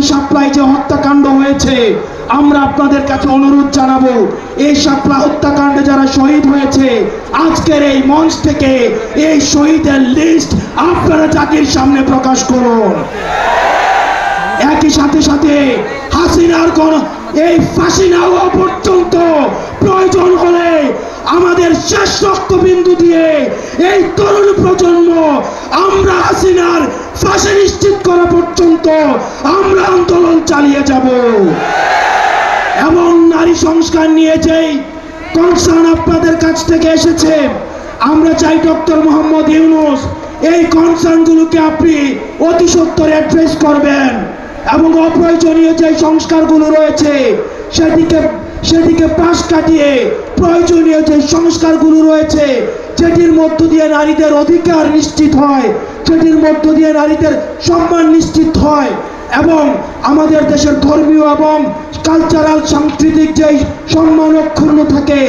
শাপলায় যে হত্যাকাণ্ড হয়েছে, আমরা আপনাদের কাছে অনুরোধ জানাবো, এই শাপলা হত্যাকাণ্ডে যারা শহীদ হয়েছে আজকের এই মঞ্চ থেকে এই শহীদের লিস্ট আপনারা জাতির সামনে প্রকাশ করুন। একই সাথে সাথে হাসিনার এই ফাঁসি না হওয়া পর্যন্ত প্রয়োজন হলে আমাদের শেষ রক্তবিন্দু দিয়ে এই তরুণ প্রজন্ম আমরা হাসিনার ফাঁসি নিশ্চিত করা পর্যন্ত আমরা আন্দোলন চালিয়ে যাব। এবং নারী সংস্কার নিয়ে যেই কনসার্ন আপনাদের কাছ থেকে এসেছে, আমরা চাই ডক্টর মোহাম্মদ ইউনূস এই কনসার্নগুলোকে আপনি অতি সত্বর অ্যাড্রেস করবেন এবং অপ্রয়োজনীয় যে সংস্কারগুলো রয়েছে সেদিকে পাশ কাটিয়ে প্রয়োজনীয় যে সংস্কারগুলো রয়েছে যেটির মধ্য দিয়ে নারীদের অধিকার নিশ্চিত হয়, যেটির মধ্য দিয়ে নারীদের সম্মান নিশ্চিত হয় এবং আমাদের দেশের ধর্মীয় এবং কালচারাল সাংস্কৃতিক যেই সম্মান অক্ষুণ্ণ থাকে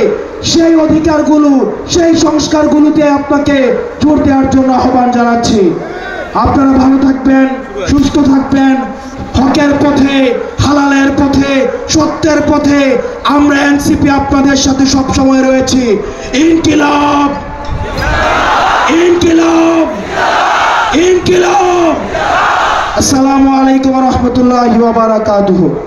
সেই অধিকারগুলো সেই সংস্কারগুলোতে আপনাকে জোর দেওয়ার জন্য আহ্বান জানাচ্ছি। আপনারা ভালো থাকবেন, সুস্থ থাকবেন, হকের পথে, হালালের পথে, সত্যের পথে আমরা এনসিপি আপনাদের সাথে সব সময় রয়েছি। ইনকিলাব, ইনকিলাব, ইনকিলাব। আসসালামু আলাইকুম ওয়া রাহমাতুল্লাহি ওয়া বারাকাতুহু।